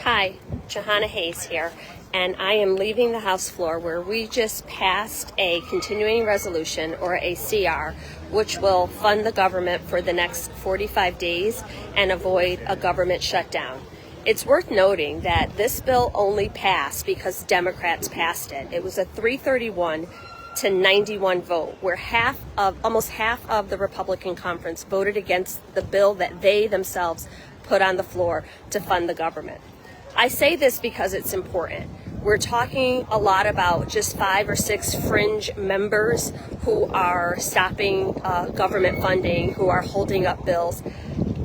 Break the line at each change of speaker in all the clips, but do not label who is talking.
Hi, Jahana here, and I am leaving the House floor where we just passed a continuing resolution, or a CR, which will fund the government for the next 45 days and avoid a government shutdown. It's worth noting that this bill only passed because Democrats passed it. It was a 331 to 91 vote, where almost half of the Republican conference voted against the bill that they themselves put on the floor to fund the government. I say this because it's important. We're talking a lot about just 5 or 6 fringe members who are stopping government funding, who are holding up bills.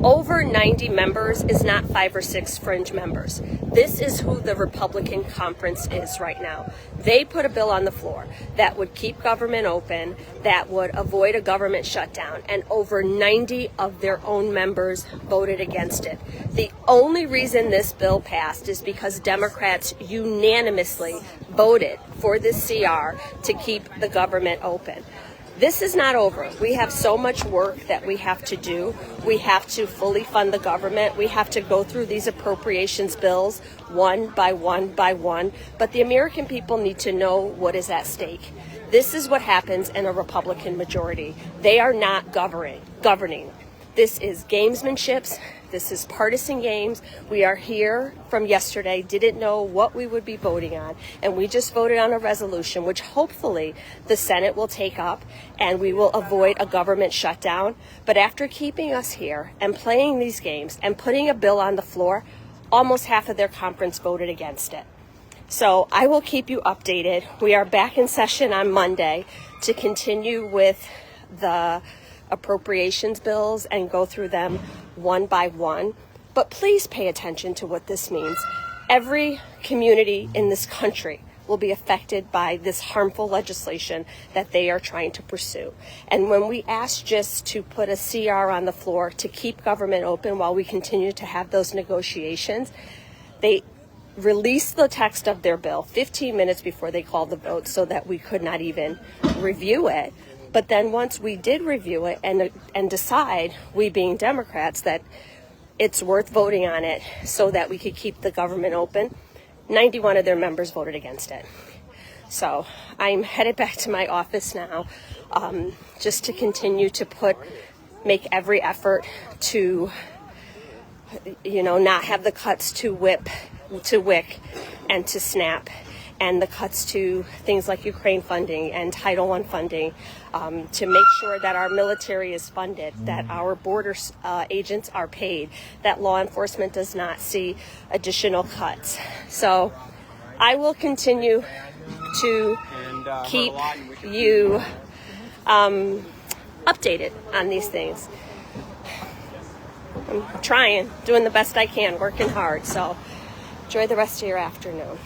Over 90 members is not 5 or 6 fringe members. This is who the Republican conference is right now. They put a bill on the floor that would keep government open, that would avoid a government shutdown, and over 90 of their own members voted against it. The only reason this bill passed is because Democrats unanimously voted for this CR to keep the government open. This is not over. We have so much work that we have to do. We have to fully fund the government. We have to go through these appropriations bills one by one by one. But the American people need to know what is at stake. This is what happens in a Republican majority. They are not governing. This is gamesmanship. This is partisan games. We are here from yesterday, didn't know what we would be voting on, and we just voted on a resolution which hopefully the Senate will take up and we will avoid a government shutdown. But after keeping us here and playing these games and putting a bill on the floor, almost half of their conference voted against it. So I will keep you updated. We are back in session on Monday to continue with the appropriations bills and go through them one by one. But please pay attention to what this means. Every community in this country will be affected by this harmful legislation that they are trying to pursue. And when we ask just to put a CR on the floor to keep government open while we continue to have those negotiations, they released the text of their bill 15 minutes before they called the vote so that we could not even review it. But then once we did review it and decide, we being Democrats, that it's worth voting on it so that we could keep the government open, 91 of their members voted against it. So I'm headed back to my office now, just to continue to make every effort to, not have the cuts to WIC and to SNAP, and the cuts to things like Ukraine funding and Title I funding, to make sure that our military is funded, that our border agents are paid, that law enforcement does not see additional cuts. So I will continue to keep you updated on these things. I'm trying, doing the best I can, working hard. So enjoy the rest of your afternoon.